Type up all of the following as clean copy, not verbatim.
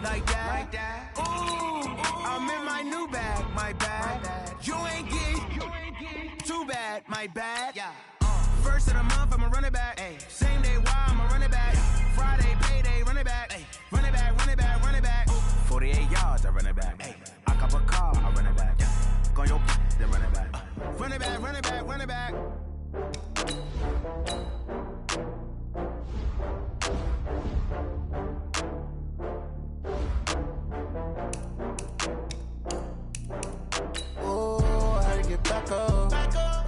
like that. Ooh, I'm in my new bag, my bad. You ain't get too bad, my bad. First of the month, I'ma run it back. Same day, why I'ma run it back. Friday, payday, run it back. Run it back, run it back, run it back. 48 yards, I run it back. I cop a car, I run it back. Go your then run it back. Run it back, run it back, run it back. Oh, I had to get back up. I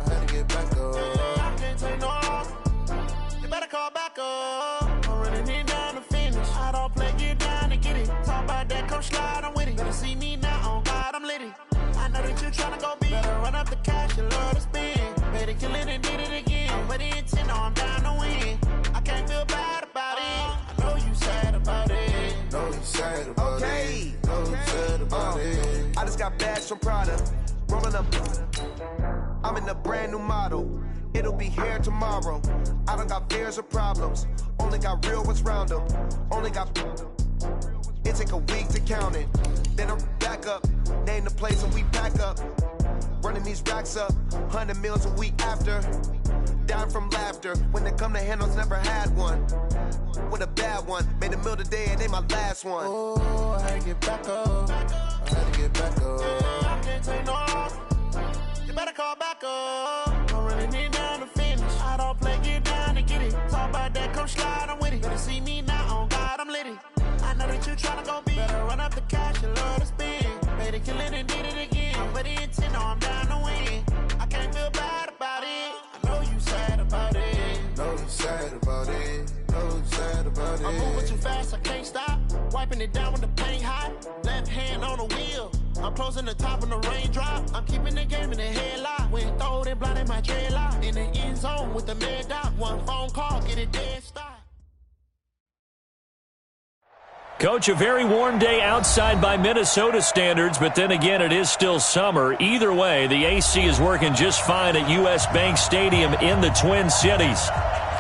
had to get back up. I can't take no loss. You better call back up. I'm running it down to finish. I don't play, get down to get it. Talk about that, come slide, I'm with it. Better see me now, on God, I'm litty. I know that you tryna go big. Better run up the cash, you love to spend. Made it, kill it, and did it again. But the intent, I'm down to win. I can't feel bad about it. I know you sad about it. Know you sad about it. Know you sad about it. I just got bags from Prada. Rolling up. I'm in a brand new model. It'll be here tomorrow. I don't got fears or problems. Only got real ones round them. Only got. It take a week to count it. Then I'm back up. Name the place and we pack up. Running these racks up. 100 meals a week after. Down from laughter. When it come to handles, never had one. With a bad one. Made a meal today and ain't my last one. Oh, I had to get back up. I had to get back up. I can't take no loss. You better call back up. I'm running it down to finish. I don't play, get down to get it. Talk about that, come slide, I'm with it. Better see me now, on God, I'm litty. I know that you tryna go big. Better run up the cash, you love to spend. Made it, kill it, and did it again. But the intent, no, I'm down to win. I can't feel bad about it. I know you sad about it. Know you sad about it. Know you sad about it. I'm moving too fast, I can't stop. Wiping it down with the paint hot. Left hand on the wheel. I'm closing the top on the raindrop. I'm keeping the game in the headlock. When throwed and blinded my dreadlock. In the end zone with the mad dot. One phone call, get it dead stop. Coach, a very warm day outside by Minnesota standards, but then again, it is still summer. Either way, the AC is working just fine at U.S. Bank Stadium in the Twin Cities.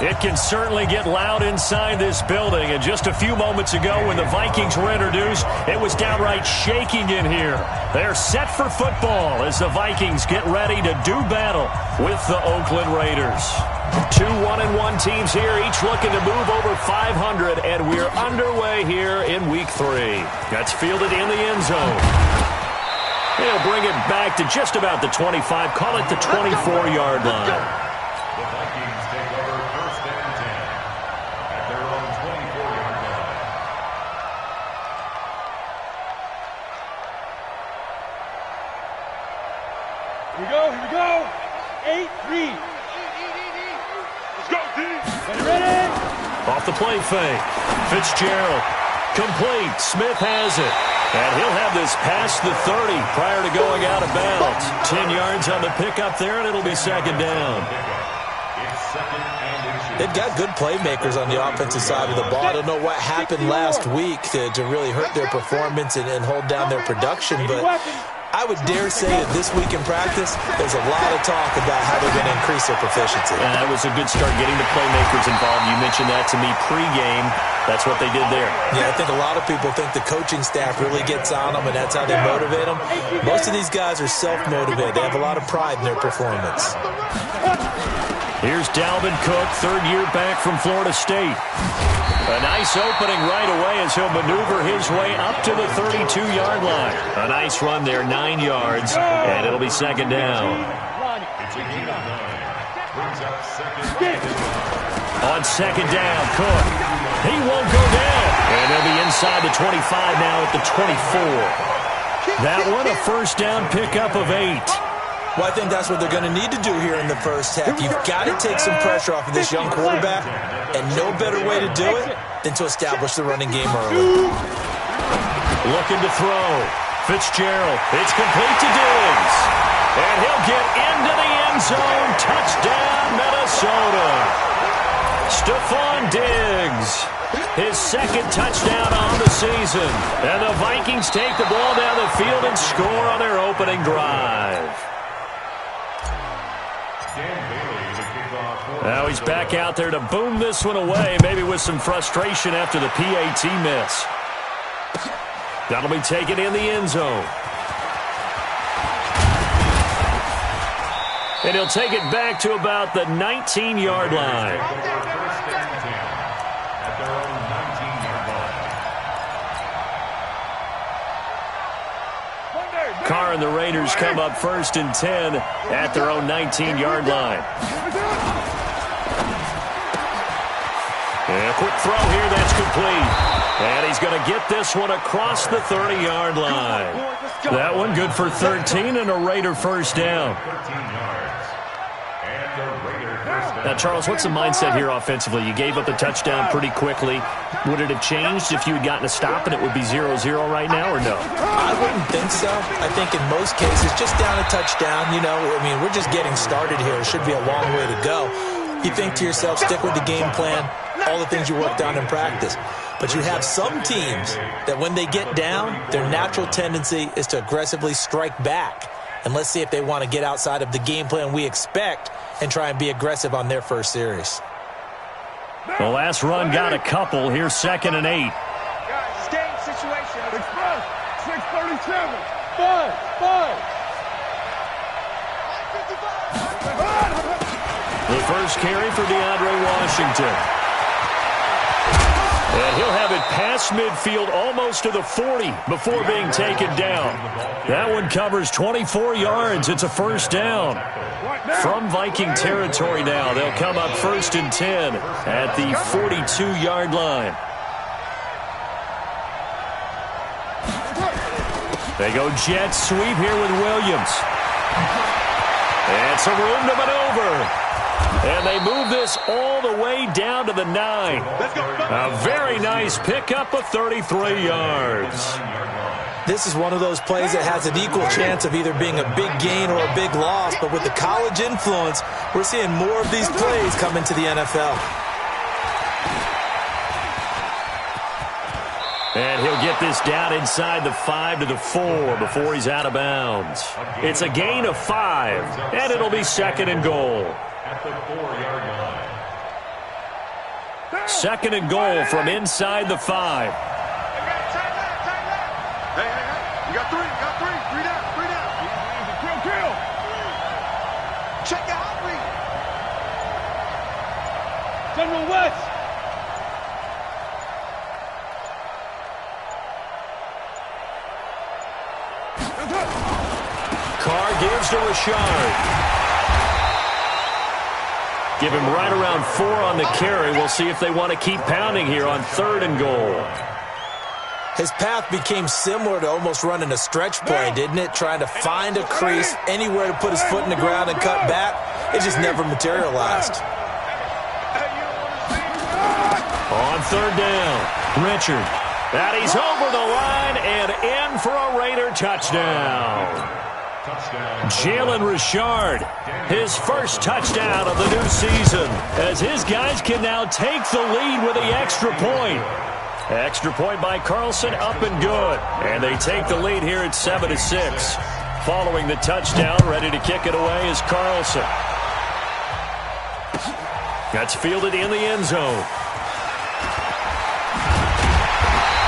It can certainly get loud inside this building, and just a few moments ago when the Vikings were introduced, it was downright shaking in here. They're set for football as the Vikings get ready to do battle with the Oakland Raiders. 2 1-1 teams here, each looking to move over 500, and we're underway here in Week 3. That's fielded in the end zone. He'll bring it back to just about the 25, call it the 24-yard line. The Vikings take over first and 10 at their own 24-yard line. Here we go. 8-3. Let's go, team. Ready? Off the play fake. Fitzgerald. Complete. Smith has it. And he'll have this past the 30 prior to going out of bounds. 10 yards on the pickup there, and it'll be second down. They've got good playmakers on the offensive side of the ball. I don't know what happened last week to really hurt their performance and hold down their production, but I would dare say that this week in practice, there's a lot of talk about how they're going to increase their proficiency. And that was a good start getting the playmakers involved. You mentioned that to me pregame. That's what they did there. Yeah, I think a lot of people think the coaching staff really gets on them, and that's how they motivate them. Most of these guys are self-motivated. They have a lot of pride in their performance. Here's Dalvin Cook, third-year back from Florida State. A nice opening right away as he'll maneuver his way up to the 32-yard line. A nice run there, 9 yards, and it'll be second down. On second down, Cook. He won't go down. And he'll be inside the 25 now at the 24. That one, a first down pickup of 8. Well, I think that's what they're going to need to do here in the first half. You've got to take some pressure off of this young quarterback, and no better way to do it than to establish the running game early. Looking to throw. Fitzgerald. It's complete to Diggs. And he'll get into the end zone. Touchdown, Minnesota. Stephon Diggs. His second touchdown on the season. And the Vikings take the ball down the field and score on their opening drive. Now he's back out there to boom this one away, maybe with some frustration after the PAT miss. That'll be taken in the end zone. And he'll take it back to about the 19-yard line. Carr and the Raiders come up 1st and 10 at their own 19-yard line. And a quick throw here, that's complete. And he's going to get this one across the 30-yard line. That one good for 13 and a Raider first down. Now, Charles, what's the mindset here offensively? You gave up the touchdown pretty quickly. Would it have changed if you had gotten a stop and it would be 0-0 right now, or no? I wouldn't think so. I think in most cases, just down a touchdown, we're just getting started here. It should be a long way to go. You think to yourself, stick with the game plan, all the things you worked on in practice. But you have some teams that when they get down, their natural tendency is to aggressively strike back. And let's see if they want to get outside of the game plan we expect and try and be aggressive on their first series. The last run got a couple. Here's 2nd and 8. Guys, game situation. Express. 6:37. 5. The first carry for DeAndre Washington. And he'll have it past midfield almost to the 40 before being taken down. That one covers 24 yards. It's a first down. From Viking territory now, they'll come up 1st and 10 at the 42-yard line. They go jet sweep here with Williams. And some room to maneuver. And they move this all the way down to the 9. A very nice pickup of 33 yards. This is one of those plays that has an equal chance of either being a big gain or a big loss. But with the college influence, we're seeing more of these plays come into the NFL. And he'll get this down inside the 5 to the 4 before he's out of bounds. It's a gain of 5, and it'll be 2nd and goal. At the 4-yard line. 2nd and goal from inside the 5. Hey, you got 3. 3 down. Kill. Check out, read. General West. Carr gives to Richard. Give him right around 4 on the carry. We'll see if they want to keep pounding here on 3rd and goal. His path became similar to almost running a stretch play, didn't it? Trying to find a crease, anywhere to put his foot in the ground and cut back. It just never materialized. On 3rd down, Richard. And he's over the line and in for a Raider touchdown. Jalen Richard, his first touchdown of the new season, as his guys can now take the lead with the extra point. Extra point by Carlson, up and good. And they take the lead here at 7-6. Following the touchdown, ready to kick it away is Carlson. That's fielded in the end zone.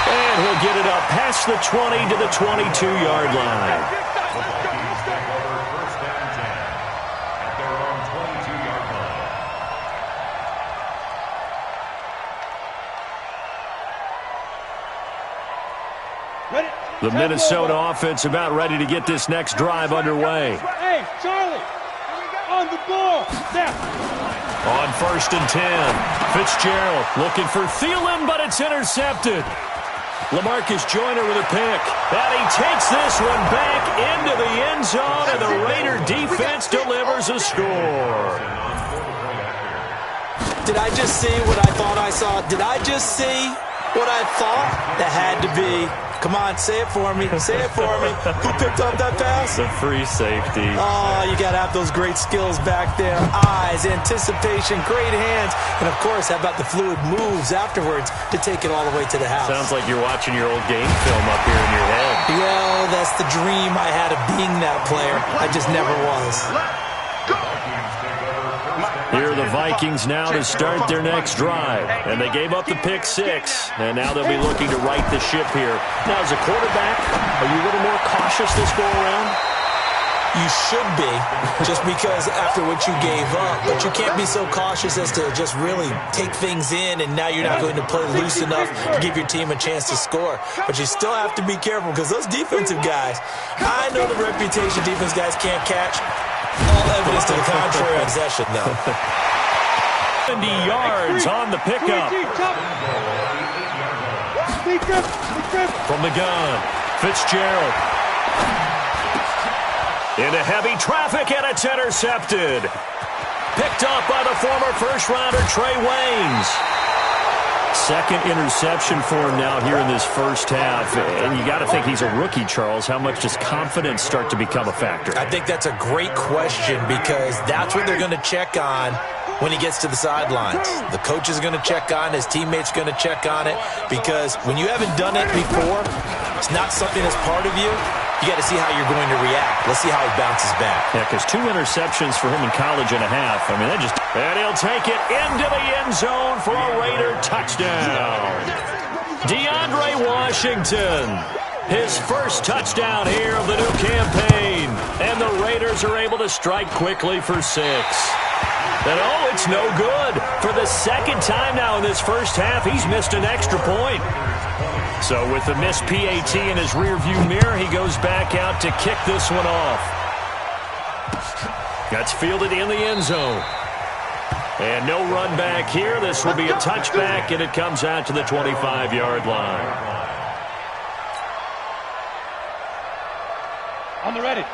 And he'll get it up past the 20 to the 22-yard line. The Minnesota offense about ready to get this next drive underway. Hey, Charlie, on the ball. Now. On 1st and 10, Fitzgerald looking for Thielen, but it's intercepted. LaMarcus Joyner with a pick. And he takes this one back into the end zone, and the Raider defense delivers a score. Did I just see what I thought I saw? Did I just see what I thought? That had to be. Come on, say it for me. Say it for me. Who picked up that pass? The free safety. Oh, you got to have those great skills back there. Eyes, anticipation, great hands. And, of course, how about the fluid moves afterwards to take it all the way to the house? Sounds like you're watching your old game film up here in your head. Yeah, that's the dream I had of being that player. I just never was. Vikings take over 1st Here are the Vikings now to start their next drive. And they gave up the pick 6, and now they'll be looking to right the ship here. Now, as a quarterback, are you a little more cautious this go-around? You should be, just because after what you gave up. But you can't be so cautious as to just really take things in, and now you're not going to play loose enough to give your team a chance to score. But you still have to be careful, because those defensive guys, I know the reputation defense guys can't catch. All evidence to the contrary on possession, though. 70 yards on the pickup. From the gun, Fitzgerald. Into heavy traffic, and it's intercepted. Picked up by the former first-rounder Trey Waynes. Second interception for him now here in this first half. And you got to think he's a rookie, Charles. How much does confidence start to become a factor? I think that's a great question, because that's what they're going to check on when he gets to the sidelines. The coach is going to check on, his teammates are going to check on it, because when you haven't done it before, it's not something that's part of you. You got to see how you're going to react. Let's see how he bounces back. Yeah, because 2 interceptions for him in college and a half. I mean, and he'll take it into the end zone for a Raider touchdown. DeAndre Washington, his first touchdown here of the new campaign. And the Raiders are able to strike quickly for 6. And oh, it's no good. For the second time now in this first half, he's missed an extra point. So with the missed PAT in his rearview mirror, he goes back out to kick this one off. That's fielded in the end zone. And no run back here. This will be a touchback, and it comes out to the 25-yard line.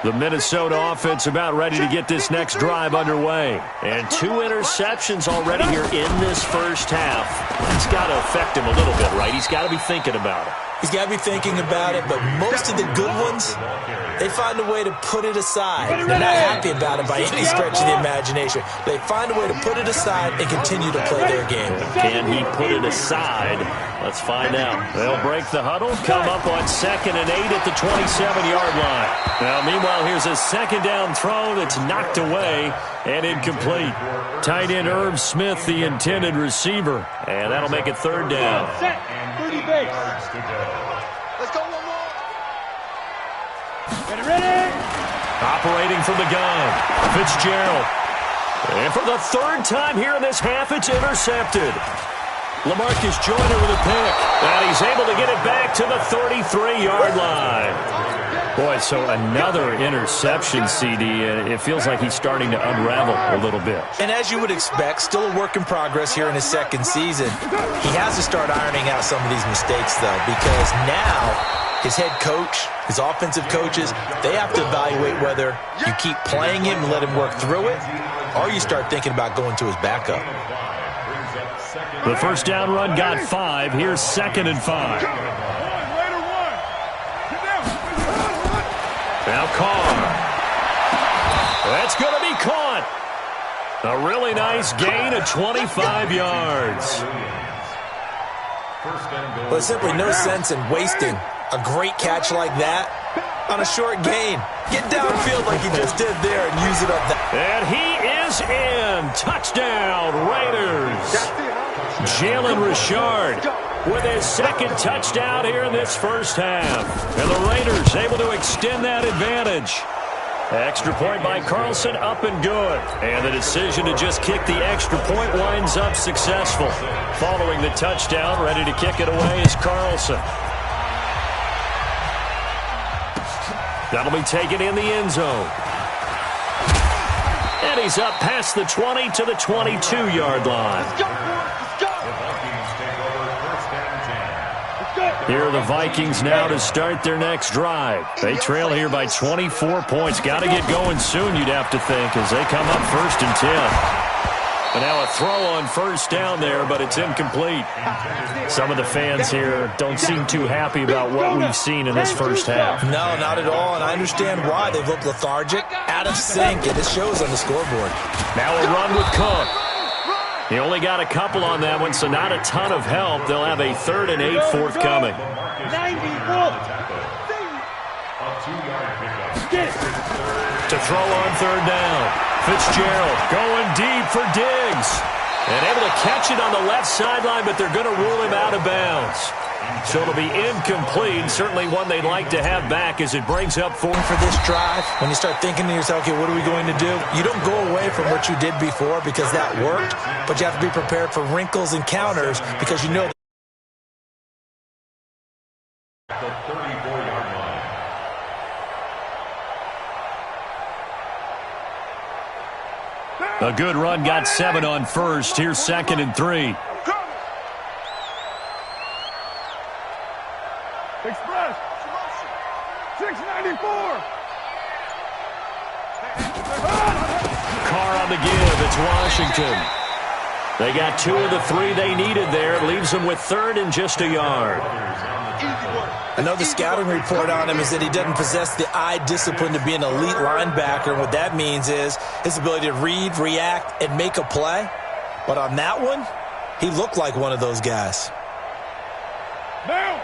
The Minnesota offense about ready to get this next drive underway. And 2 interceptions already here in this first half. It's got to affect him a little bit, right? He's got to be thinking about it. He's got to be thinking about it, but most of the good ones, they find a way to put it aside. They're not happy about it by any stretch of the imagination. They find a way to put it aside and continue to play their game. Can he put it aside? Let's find out. They'll break the huddle, come up on 2nd and 8 at the 27-yard line. Now, meanwhile, here's a second down throw that's knocked away and incomplete. Tight end Irv Smith, the intended receiver. And that'll make it 3rd down. 30 base. Let's go one more. Ready? Operating from the gun, Fitzgerald. And for the 3rd time here in this half, it's intercepted. LaMarcus Joyner with a pick. And he's able to get it back to the 33-yard line. Boy, so another interception, CD. It feels like he's starting to unravel a little bit. And as you would expect, still a work in progress here in his 2nd season. He has to start ironing out some of these mistakes, though, because now his head coach, his offensive coaches, they have to evaluate whether you keep playing him and let him work through it, or you start thinking about going to his backup. The first down run got 5. Here's 2nd and 5. Now Carr. That's going to be caught. A really nice gain of 25 yards. Well, there's simply no sense in wasting a great catch like that on a short gain. Get downfield like he just did there and use it up there. And he is in. Touchdown, Raiders. Jalen Richard with his 2nd touchdown here in this first half. And the Raiders able to extend that advantage. Extra point by Carlson, up and good. And the decision to just kick the extra point winds up successful. Following the touchdown, ready to kick it away is Carlson. That'll be taken in the end zone. And he's up past the 20 to the 22-yard line. Here are the Vikings now to start their next drive. They trail here by 24 points. Got to get going soon, you'd have to think, as they come up 1st and 10. And now a throw on 1st down there, but it's incomplete. Some of the fans here don't seem too happy about what we've seen in this first half. No, not at all, and I understand why. They've looked lethargic, out of sync, and it shows on the scoreboard. Now a run with Cook. He only got a couple on that one, so not a ton of help. They'll have a 3rd and 8 forthcoming. To throw on 3rd down. Fitzgerald going deep for Diggs. And able to catch it on the left sideline, but they're going to rule him out of bounds. So it'll be incomplete. Certainly one they'd like to have back as it brings up for this drive. When you start thinking to yourself, okay, what are we going to do? You don't go away from what you did before because that worked, but you have to be prepared for wrinkles and counters because you know. The 34-yard line. A good run, got 7 on first. Here's 2nd and 3. Express. 694. Carr on the give. It's Washington. They got 2 of the 3 they needed there. It leaves them with 3rd and just a yard. I know the scouting report on him is that he doesn't possess the eye discipline to be an elite linebacker. And what that means is his ability to read, react, and make a play. But on that one, he looked like one of those guys. Now,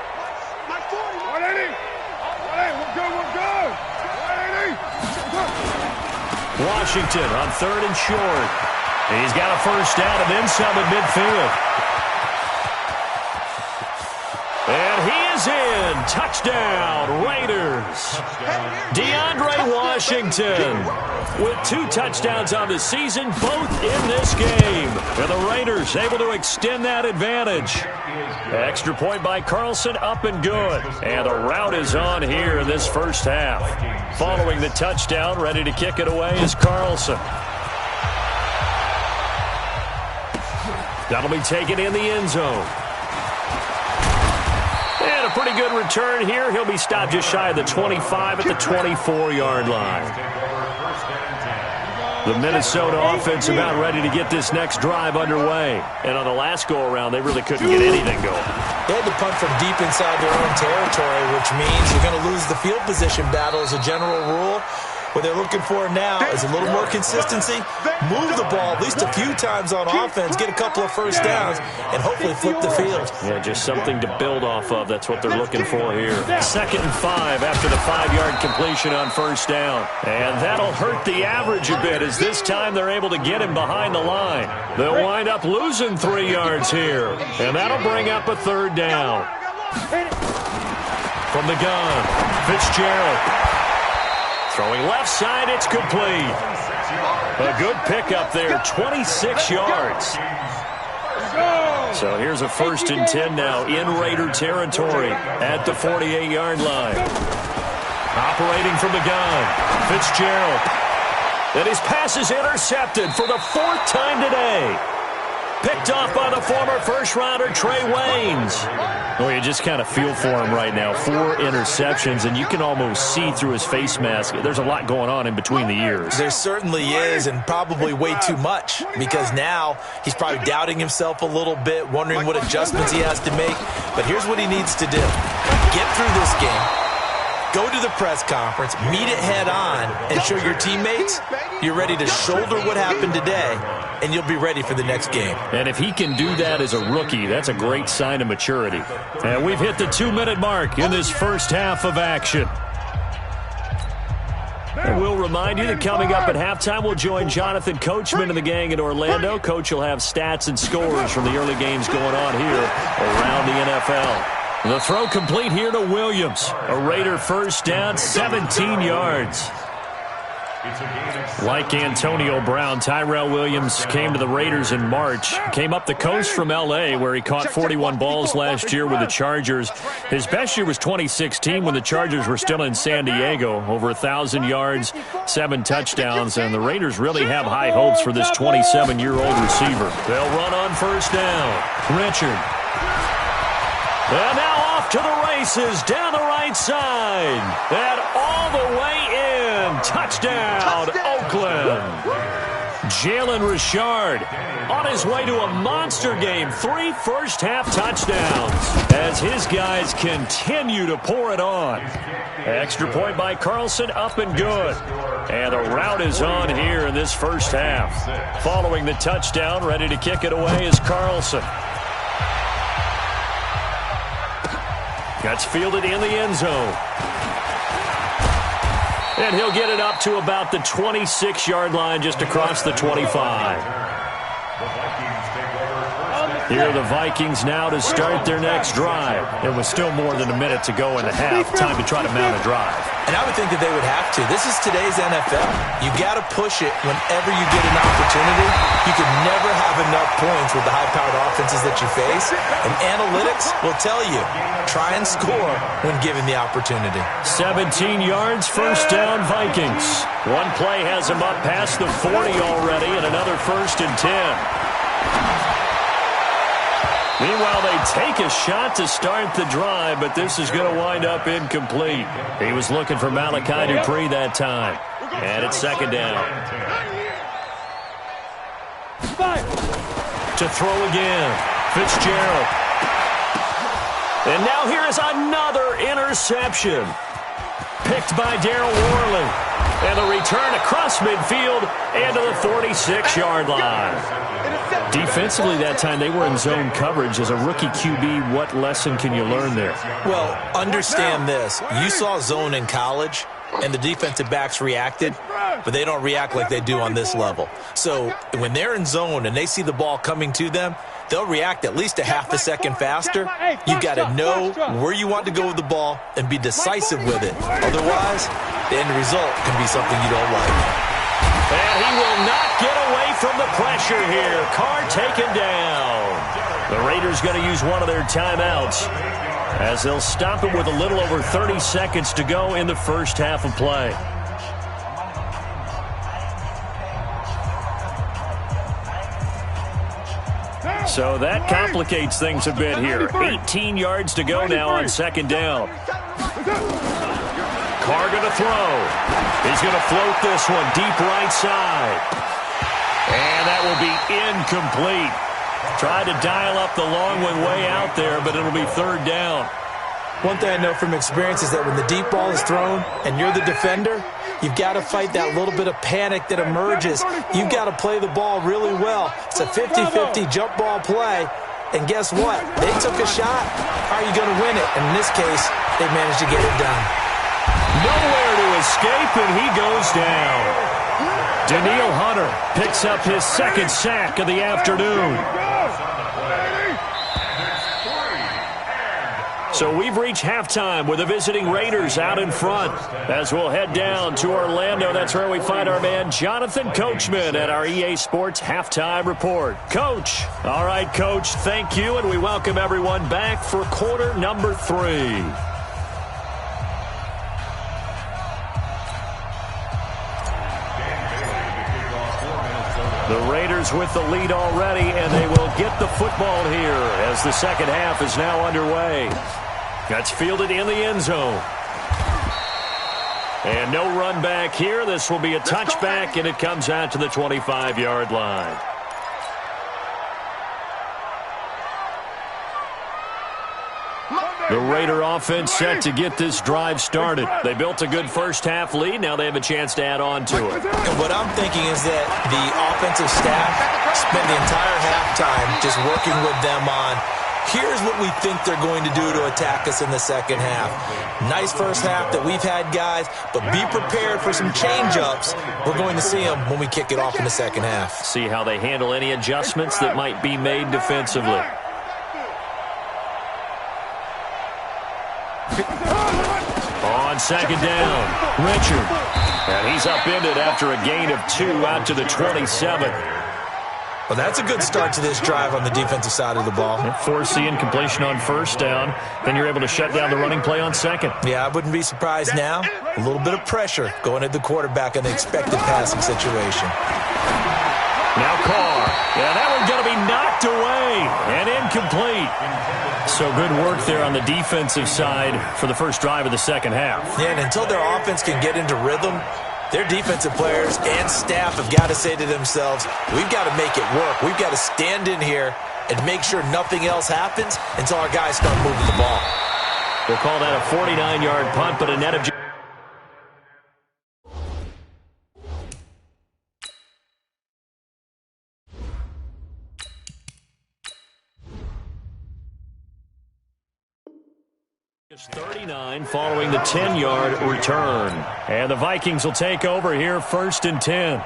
180. 180, we're good. 180. Washington on 3rd and short. He's got a first down and then some at midfield. And he is in. Touchdown, Raiders. DeAndre Washington with 2 touchdowns on the season, both in this game. And the Raiders able to extend that advantage. Extra point by Carlson, up and good. And the route is on here in this first half. Following the touchdown, ready to kick it away is Carlson. That'll be taken in the end zone. And a pretty good return here. He'll be stopped just shy of the 25 at the 24-yard line. The Minnesota offense about ready to get this next drive underway. And on the last go-around, they really couldn't get anything going. They had to punt from deep inside their own territory, which means you're going to lose the field position battle as a general rule. What they're looking for now is a little more consistency, move the ball at least a few times on offense, get a couple of first downs, and hopefully flip the field. Yeah, just something to build off of. That's what they're looking for here. 2nd and 5 after the 5-yard completion on first down. And that'll hurt the average a bit as this time they're able to get him behind the line. They'll wind up losing 3 yards here. And that'll bring up a 3rd down. From the gun, Fitzgerald. Throwing left side, it's complete. A good pickup there, 26 yards. So here's a 1st and 10 now in Raider territory at the 48-yard line. Operating from the gun, Fitzgerald. And his pass is intercepted for the 4th time today. Picked off by the former first-rounder Trey Waynes. Well, you just kind of feel for him right now. 4 interceptions, and you can almost see through his face mask. There's a lot going on in between the ears. There certainly is, and probably way too much, because now he's probably doubting himself a little bit, wondering what adjustments he has to make. But here's what he needs to do. Get through this game. Go to the press conference, meet it head on, and show your teammates you're ready to shoulder what happened today, and you'll be ready for the next game. And if he can do that as a rookie, that's a great sign of maturity. And we've hit the 2-minute mark in this first half of action. And we'll remind you that coming up at halftime, we'll join Jonathan Coachman and the gang in Orlando. Coach will have stats and scores from the early games going on here around the NFL. The throw complete here to Williams. A Raider first down, 17 yards. Like Antonio Brown, Tyrell Williams came to the Raiders in March. Came up the coast from L.A., where he caught 41 balls last year with the Chargers. His best year was 2016 when the Chargers were still in San Diego. Over 1,000 yards, 7 touchdowns, and the Raiders really have high hopes for this 27-year-old receiver. They'll run on first down. Richard. And now off to the races down the right side. And all the way in. Touchdown, Oakland. Jalen Richard on his way to a monster game. 3 first-half touchdowns as his guys continue to pour it on. Extra point by Carlson, up and good. And the route is on here in this first half. Following the touchdown, ready to kick it away is Carlson. That's fielded in the end zone. And he'll get it up to about the 26-yard line just across the 25. Here are the Vikings now to start their next drive. It was still more than a minute to go in the half. Time to try to mount a drive. And I would think that they would have to. This is today's NFL. You got to push it whenever you get an opportunity. You can never have enough points with the high-powered offenses that you face. And analytics will tell you, try and score when given the opportunity. 17 yards, first down, Vikings. One play has them up past the 40 already, and another 1st and 10. Meanwhile, they take a shot to start the drive, but this is going to wind up incomplete. He was looking for Malachi Dupree that time. And it's 2nd down. To throw again, Fitzgerald. And now here is another interception. Picked by Darryl Worley. And the return across midfield and to the 46-yard line. Defensively that time, they were in zone coverage. As a rookie QB, what lesson can you learn there? Well, understand this. You saw zone in college, and the defensive backs reacted, but they don't react like they do on this level. So when they're in zone and they see the ball coming to them, they'll react at least a half a second faster. You've got to know where you want to go with the ball and be decisive with it. Otherwise, the end result can be something you don't like. And he will not get away from the pressure here. Carr taken down. The Raiders going to use one of their timeouts as they'll stop it with a little over 30 seconds to go in the first half of play. So that complicates things a bit here. 18 yards to go now on 2nd down. Carr going to throw. He's going to float this one deep right side. And that will be incomplete. Tried to dial up the long one way out there, but it'll be 3rd down. One thing I know from experience is that when the deep ball is thrown and you're the defender, you've got to fight that little bit of panic that emerges. You've got to play the ball really well. It's a 50-50 jump ball play. And guess what? They took a shot. How are you going to win it? And in this case, they managed to get it done. Nowhere to escape, and he goes down. Danielle Hunter picks up his 2nd sack of the afternoon. So we've reached halftime with the visiting Raiders out in front. As we'll head down to Orlando, that's where we find our man Jonathan Coachman at our EA Sports Halftime Report. Coach. All right, Coach, thank you, and we welcome everyone back for quarter number 3. The Raiders with the lead already, and they will get the football here as the second half is now underway. That's fielded in the end zone. And no run back here. This will be a touchback, and it comes out to the 25-yard line. The Raider offense set to get this drive started. They built a good first half lead. Now they have a chance to add on to it. And what I'm thinking is that the offensive staff spent the entire halftime just working with them on, here's what we think they're going to do to attack us in the second half. Nice first half that we've had, guys, but be prepared for some change-ups. We're going to see them when we kick it off in the second half. See how they handle any adjustments that might be made defensively. On 2nd down, Richard. And he's upended after a gain of 2 out to the 27. Well, that's a good start to this drive on the defensive side of the ball. Force the incompletion on 1st down. Then you're able to shut down the running play on 2nd. Yeah, I wouldn't be surprised now. A little bit of pressure going at the quarterback in the expected passing situation. Now Carr. Yeah, that one's going to be knocked away and incomplete. So good work there on the defensive side for the first drive of the second half. Yeah, and until their offense can get into rhythm, their defensive players and staff have got to say to themselves, we've got to make it work. We've got to stand in here and make sure nothing else happens until our guys start moving the ball. We'll call that a 49-yard punt, but a net of... 29 following the 10-yard return. And the Vikings will take over here 1st and 10.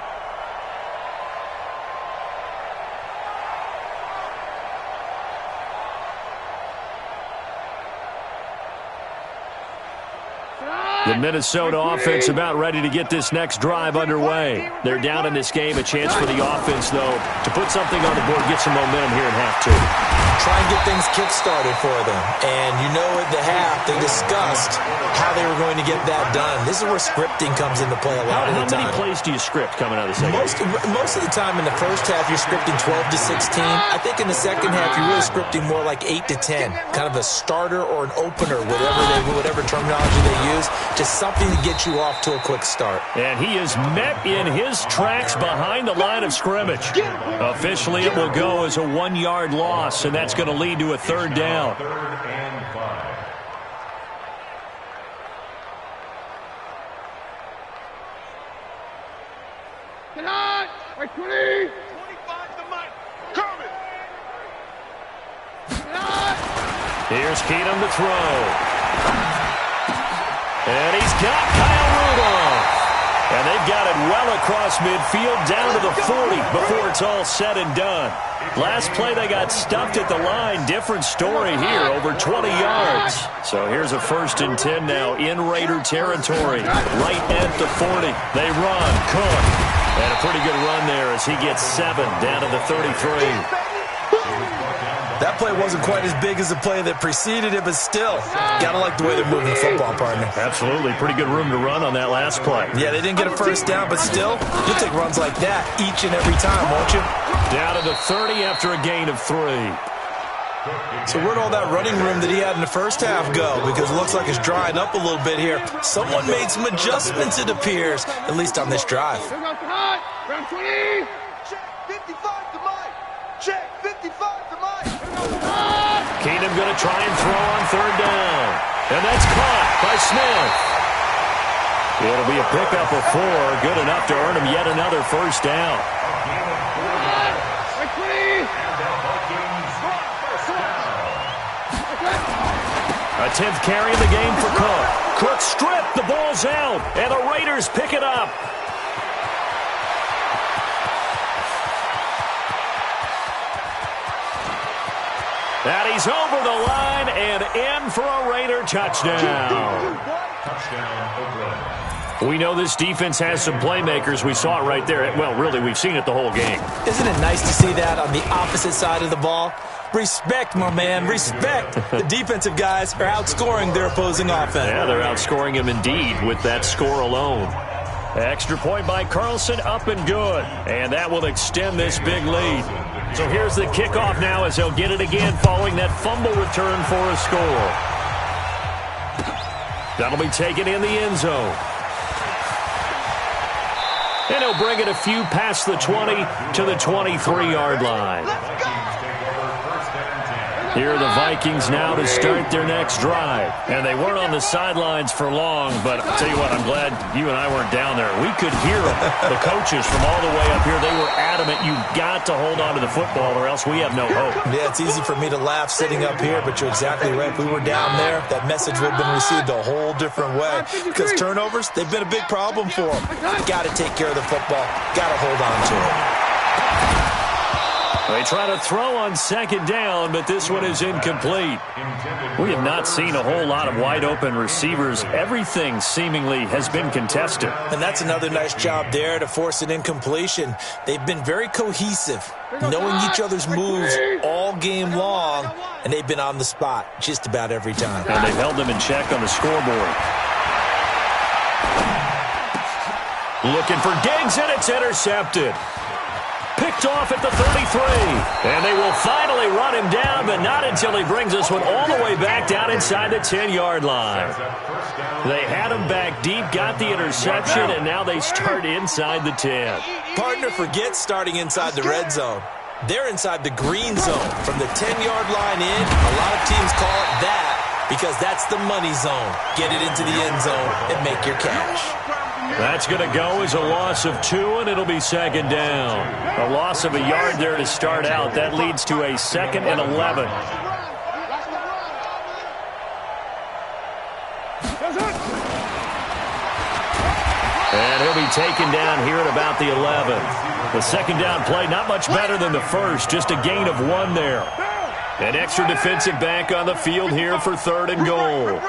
The Minnesota offense about ready to get this next drive underway. They're down in this game. A chance for the offense, though, to put something on the board, get some momentum here in half 2. Try and get things kick-started for them. And you know at the half, they discussed how they were going to get that done. This is where scripting comes into play a lot of the time. How many plays do you script coming out of the second half? Most of the time in the first half, you're scripting 12 to 16. I think in the second half, you're really scripting more like 8 to 10. Kind of a starter or an opener, whatever terminology they use. Just something to get you off to a quick start. And he is met in his tracks behind the line of scrimmage. Officially, it will go as a 1-yard loss, and that's going to lead to a 3rd down. 3rd and 5. Get on! Right 20! 25 to Mike. Coming! Get on! Here's Keenum to throw. And he's got Kyle Rudolph. And they've got it well across midfield down to the 40 before it's all said and done. Last play they got stuffed at the line. Different story here, over 20 yards. So here's a 1st and 10 now in Raider territory. Right at the 40. They run. Cook. And a pretty good run there as he gets 7 down to the 33. That play wasn't quite as big as the play that preceded it, but still, gotta like the way they're moving the football, partner. Absolutely. Pretty good room to run on that last play. Yeah, they didn't get a 1st down, but still, you'll take runs like that each and every time, won't you? Down to the 30 after a gain of 3. So where'd all that running room that he had in the first half go? Because it looks like it's drying up a little bit here. Someone made some adjustments, it appears, at least on this drive. Round 20! Check 55 to Mike. Check 55 to Mike. Keenum going to try and throw on 3rd down. And that's caught by Smith. It'll be a pickup of 4. Good enough to earn him yet another 1st down. A 10th carry in the game for Cook. Cook stripped. The ball's out. And the Raiders pick it up. And he's over the line and in for a Raider touchdown. Touchdown, Oakland. We know this defense has some playmakers. We saw it right there. Well, really, we've seen it the whole game. Isn't it nice to see that on the opposite side of the ball? Respect, my man, respect. The defensive guys are outscoring their opposing offense. Yeah, they're outscoring him indeed with that score alone. Extra point by Carlson, up and good. And that will extend this big lead. So here's the kickoff now as they'll get it again following that fumble return for a score. That'll be taken in the end zone. And he'll bring it a few past the 20 to the 23-yard line. Here are the Vikings now to start their next drive. And they weren't on the sidelines for long, but I'll tell you what, I'm glad you and I weren't down there. We could hear them. The coaches from all the way up here, they were adamant, you've got to hold on to the football or else we have no hope. Yeah, it's easy for me to laugh sitting up here, but you're exactly right. If we were down there, that message would have been received a whole different way. Because turnovers, they've been a big problem for them. Got to take care of the football. Got to hold on to it. They try to throw on 2nd down, but this one is incomplete. We have not seen a whole lot of wide-open receivers. Everything seemingly has been contested. And that's another nice job there to force an incompletion. They've been very cohesive, knowing each other's moves all game long, and they've been on the spot just about every time. And they've held them in check on the scoreboard. Looking for Diggs, and it's intercepted. Picked off at the 33. And they will finally run him down, but not until he brings this one all the way back down inside the 10-yard line. They had him back deep, got the interception, and now they start inside the 10. Partner, forget starting inside the red zone. They're inside the green zone. From the 10-yard line in, a lot of teams call it that because that's the money zone. Get it into the end zone and make your cash. That's going to go as a loss of 2, and it'll be 2nd down. A loss of a yard there to start out. That leads to a 2nd and 11. And he'll be taken down here at about the 11. The second down play, not much better than the first, just a gain of 1 there. An extra defensive back on the field here for 3rd and goal.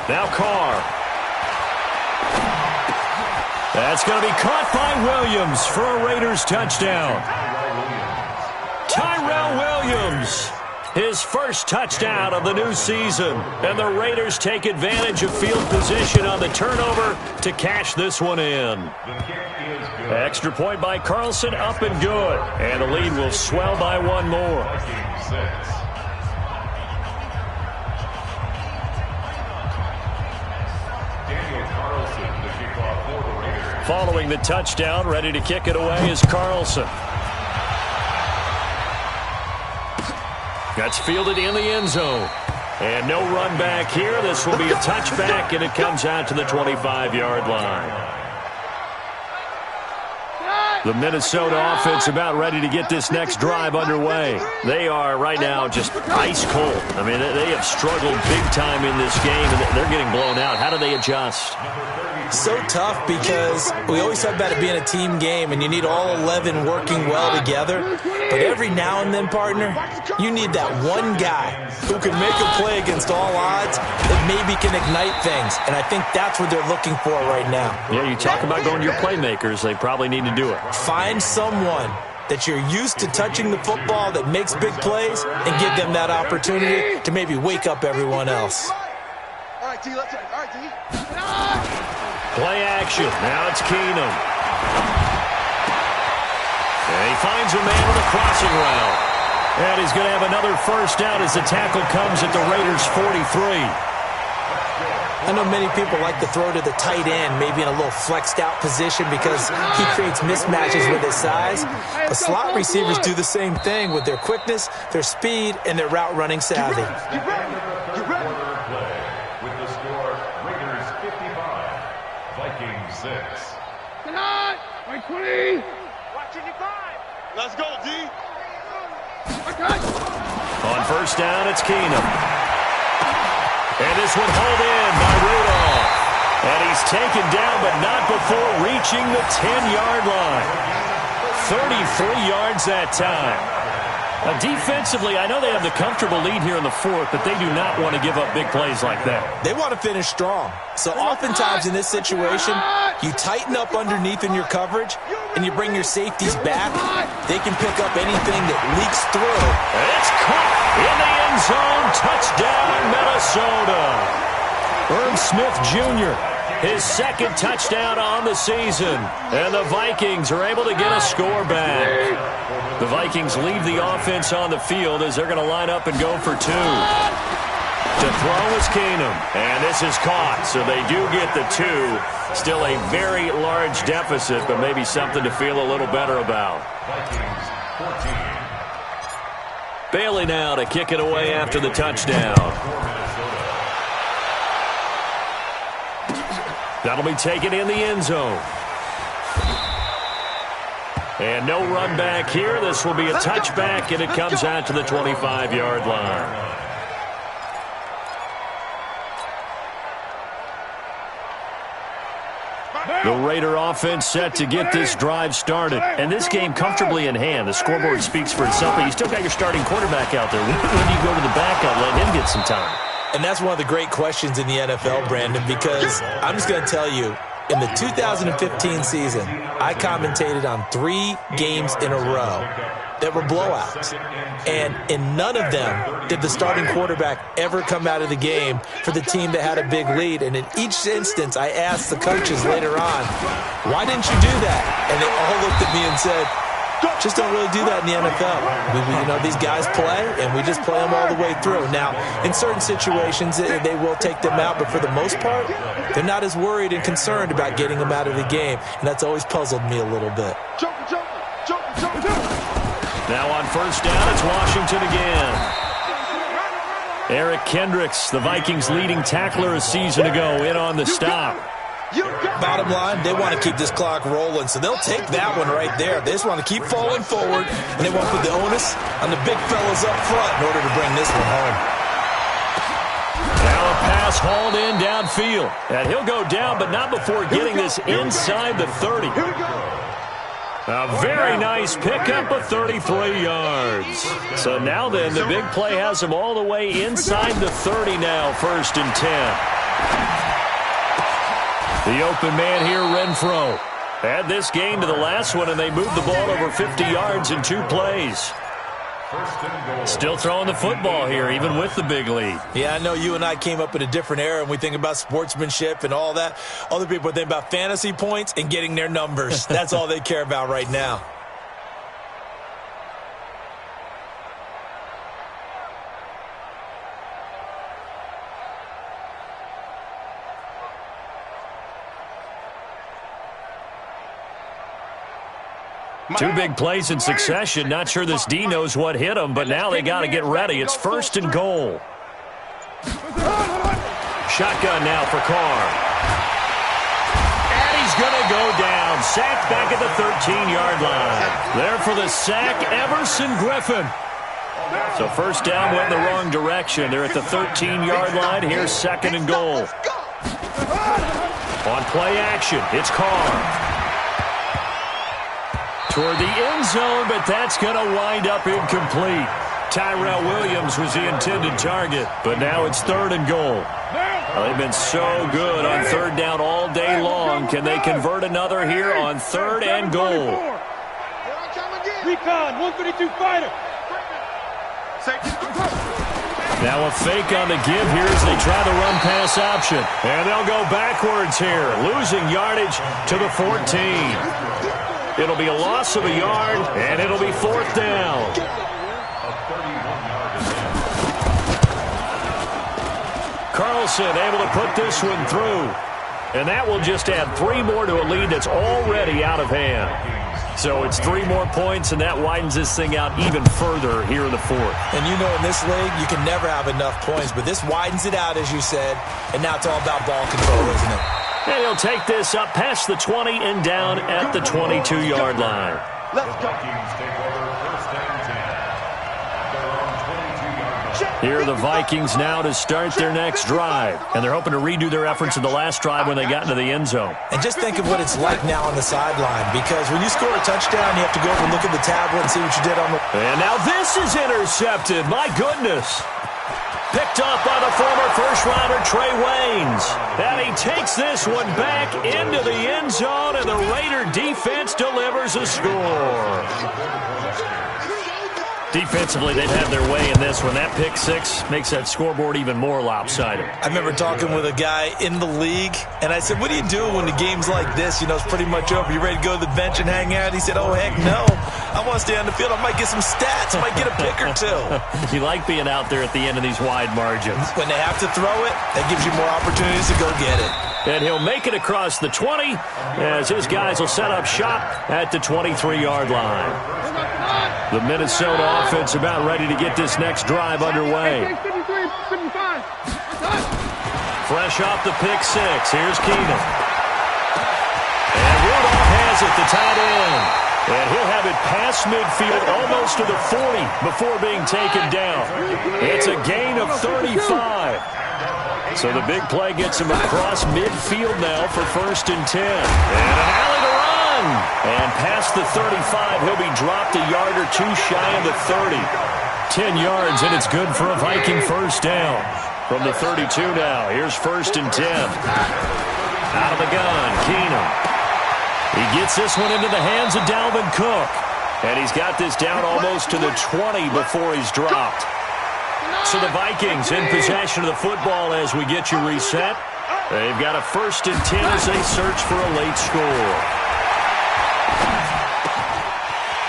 Now Carr. That's going to be caught by Williams for a Raiders touchdown. Tyrell Williams, his first touchdown of the new season. And the Raiders take advantage of field position on the turnover to cash this one in. Extra point by Carlson, up and good. And the lead will swell by 1 more. Following the touchdown, ready to kick it away is Carlson. That's fielded in the end zone. And no run back here. This will be a touchback, and it comes out to the 25-yard line. The Minnesota offense about ready to get this next drive underway. They are right now just ice cold. I mean, they have struggled big time in this game, and they're getting blown out. How do they adjust? So tough because we always talk about it being a team game, and you need all 11 working well together. But every now and then, partner, you need that one guy who can make a play against all odds that maybe can ignite things. And I think that's what they're looking for right now. Yeah, you talk about going to your playmakers. They probably need to do it. Find someone that you're used to touching the football that makes big plays and give them that opportunity to maybe wake up everyone else. All right, T, let's go. All right, T. Play action. Now it's Keenum. And he finds a man with a crossing route. And he's going to have another first down as the tackle comes at the Raiders' 43. I know many people like to throw to the tight end, maybe in a little flexed out position because he creates mismatches with his size. But slot receivers do the same thing with their quickness, their speed, and their route running savvy. With the score, Raiders 55, Vikings 6. Tonight, by 20. Watch 25. Let's go, D. Okay. On first down, it's Keenum. And this one hauled in by Rudolph. And he's taken down, but not before reaching the 10-yard line. 33 yards that time. Now, defensively, I know they have the comfortable lead here in the 4th, but they do not want to give up big plays like that. They want to finish strong. So oftentimes in this situation, you tighten up underneath in your coverage, and you bring your safeties back. They can pick up anything that leaks through. And it's caught in the end zone. Touchdown, Minnesota. Herb Smith Jr., his second touchdown on the season. And the Vikings are able to get a score back. The Vikings leave the offense on the field as they're going to line up and go for 2. To throw is Keenum. And this is caught, so they do get the 2. Still a very large deficit, but maybe something to feel a little better about. Vikings 14. Bailey now to kick it away after the touchdown. That'll be taken in the end zone. And no run back here. This will be a touchback, and it comes out to the 25-yard line. The Raider offense set to get this drive started. And this game comfortably in hand. The scoreboard speaks for itself, but you still got your starting quarterback out there. When do you go to the backup, let him get some time? And that's one of the great questions in the NFL, Brandon, because I'm just going to tell you, in the 2015 season, I commentated on 3 games in a row that were blowouts. And in none of them did the starting quarterback ever come out of the game for the team that had a big lead. And in each instance, I asked the coaches later on, why didn't you do that? And they all looked at me and said, just don't really do that in the NFL. These guys play, and we just play them all the way through. Now, in certain situations, they will take them out, but for the most part, they're not as worried and concerned about getting them out of the game, and that's always puzzled me a little bit. Now on first down, it's Washington again. Eric Kendricks, the Vikings' leading tackler a season ago, in on the stop. Bottom line, they want to keep this clock rolling, so they'll take that one right there. They just want to keep falling forward, and they want to put the onus on the big fellas up front in order to bring this one home. Now a pass hauled in downfield. And he'll go down, but not before getting this inside the 30. A very nice pickup of 33 yards. So now then, the big play has him all the way inside the 30 now, 1st and 10. The open man here, Renfro. Add this game to the last one, and they moved the ball over 50 yards in 2 plays. Still throwing the football here, even with the big lead. Yeah, I know you and I came up in a different era, and we think about sportsmanship and all that. Other people think about fantasy points and getting their numbers. That's all they care about right now. Two big plays in succession. Not sure this D knows what hit him, but now they got to get ready. It's 1st and goal. Shotgun now for Carr. And he's going to go down. Sacked back at the 13-yard line. There for the sack, Everson Griffin. So 1st down went in the wrong direction. They're at the 13-yard line. Here's 2nd and goal. On play action, it's Carr. Toward the end zone, but that's going to wind up incomplete. Tyrell Williams was the intended target, but now it's 3rd and goal. Well, they've been so good on 3rd down all day long. Can they convert another here on 3rd and goal? Recon, 132 fighter. Now a fake on the give here as they try the run-pass option. And they'll go backwards here, losing yardage to the 14. It'll be a loss of a yard, and it'll be 4th down. Carlson able to put this one through. And that will just add 3 more to a lead that's already out of hand. So it's 3 more points, and that widens this thing out even further here in the 4th. And you know in this league, you can never have enough points, but this widens it out, as you said, and now it's all about ball control, isn't it? And he'll take this up past the 20 and down at the 22-yard line. Let's go. Here are the Vikings now to start their next drive. And they're hoping to redo their efforts in the last drive when they got into the end zone. And just think of what it's like now on the sideline, because when you score a touchdown, you have to go over and look at the tablet and see what you did on the... And now this is intercepted. My goodness. Picked up by the former first-rounder Trey Waynes. And he takes this one back into the end zone, and the Raider defense delivers a score. Defensively, they've had their way in this one. That pick 6 makes that scoreboard even more lopsided. I remember talking with a guy in the league, and I said, what do you do when the game's like this? You know, it's pretty much over. You ready to go to the bench and hang out? He said, oh, heck no. I want to stay on the field. I might get some stats. I might get a pick or 2. You like being out there at the end of these wide margins. When they have to throw it, that gives you more opportunities to go get it. And he'll make it across the 20 as his guys will set up shop at the 23-yard line. The Minnesota offense about ready to get this next drive underway. Fresh off the pick 6, here's Keenum. And Rudolph has it, the tight end. And he'll have it past midfield, almost to the 40 before being taken down. It's a gain of 35. So the big play gets him across midfield now for 1st and 10. And an alley to run. And past the 35, he'll be dropped a yard or 2 shy of the 30. 10 yards, and it's good for a Viking 1st down. From the 32 now, here's 1st and 10. Out of the gun, Keenum. He gets this one into the hands of Dalvin Cook. And he's got this down almost to the 20 before he's dropped. So the Vikings in possession of the football as we get you reset. They've got a 1st and 10 as they search for a late score.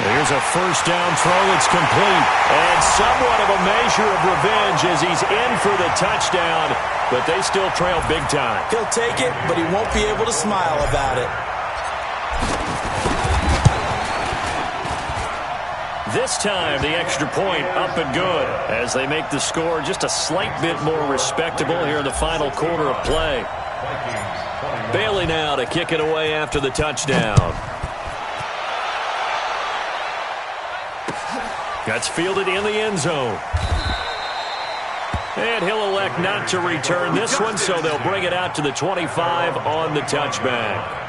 Here's a 1st down throw that's complete. And somewhat of a measure of revenge as he's in for the touchdown. But they still trail big time. He'll take it, but he won't be able to smile about it. This time, the extra point up and good as they make the score just a slight bit more respectable here in the final quarter of play. Bailey now to kick it away after the touchdown. That's fielded in the end zone. And he'll elect not to return this one, so they'll bring it out to the 25 on the touchback.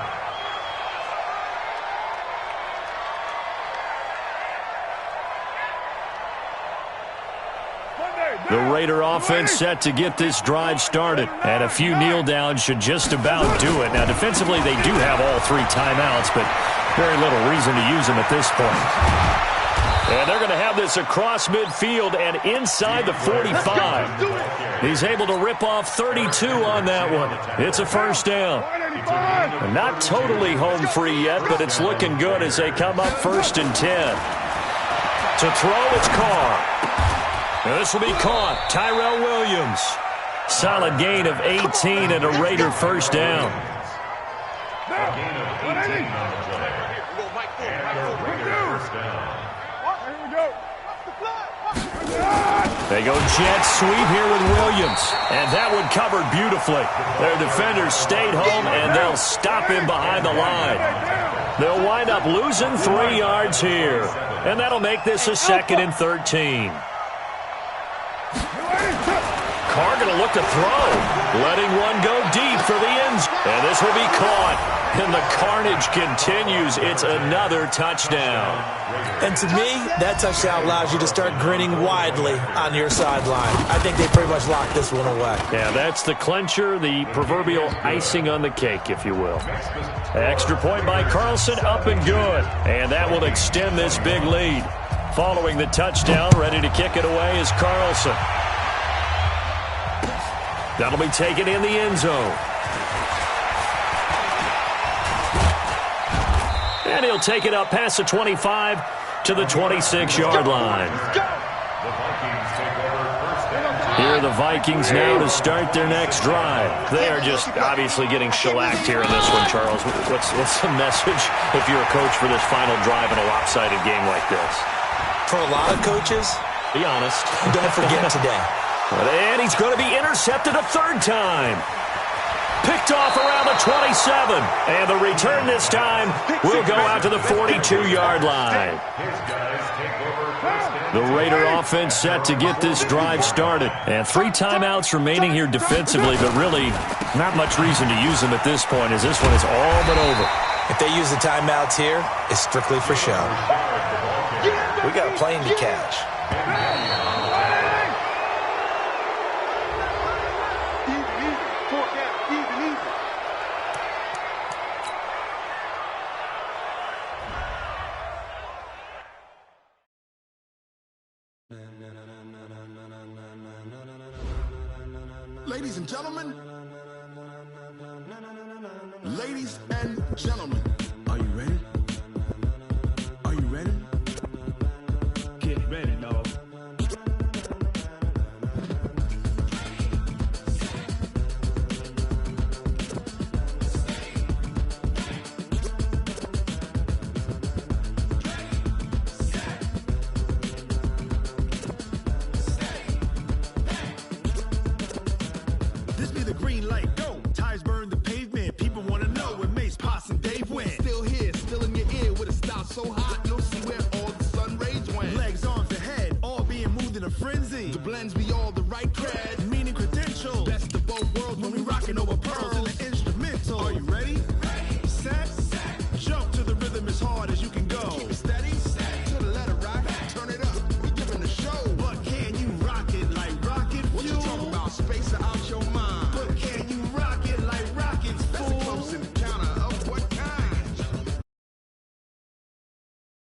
The Raider offense set to get this drive started. And a few kneel downs should just about do it. Now, defensively, they do have all 3 timeouts, but very little reason to use them at this point. And they're going to have this across midfield and inside the 45. He's able to rip off 32 on that one. It's a first down. Not totally home free yet, but it's looking good as they come up 1st and 10. To throw, it's Carr. This will be caught. Tyrell Williams. Solid gain of 18 and a Raider first down. A gain of 18 on the play. And a Raider first down. They go jet sweep here with Williams. And that one covered beautifully. Their defenders stayed home, and they'll stop him behind the line. They'll wind up losing 3 yards here. And that'll make this a 2nd and 13. Carr going to look to throw. Letting one go deep for the end zone. And this will be caught. And the carnage continues. It's another touchdown. And to me, that touchdown allows you to start grinning widely on your sideline. I think they pretty much locked this one away. Yeah, that's the clincher, the proverbial icing on the cake, if you will. Extra point by Carlson, up and good. And that will extend this big lead. Following the touchdown, ready to kick it away is Carlson. That'll be taken in the end zone. And he'll take it up past the 25 to the 26-yard line. Here are the Vikings now to start their next drive. They are just obviously getting shellacked here in this one, Charles. What's the message if you're a coach for this final drive in a lopsided game like this? For a lot of coaches, be honest. Don't forget today. And he's going to be intercepted a 3rd time. Picked off around the 27. And the return this time will go out to the 42-yard line. The Raider offense set to get this drive started. And 3 timeouts remaining here defensively, but really not much reason to use them at this point as this one is all but over. If they use the timeouts here, it's strictly for show. We got a plane to catch. Ladies and gentlemen, are you ready? Are you ready? Get ready, dog. This be the green light, go. Tires burn the pavement. People want to know where Mace, Poss, and Dave went. Still here, still in your ear with a style so hot, you'll see where all the sun rays went. Legs, arms, and head, all being moved in a frenzy. The blends we all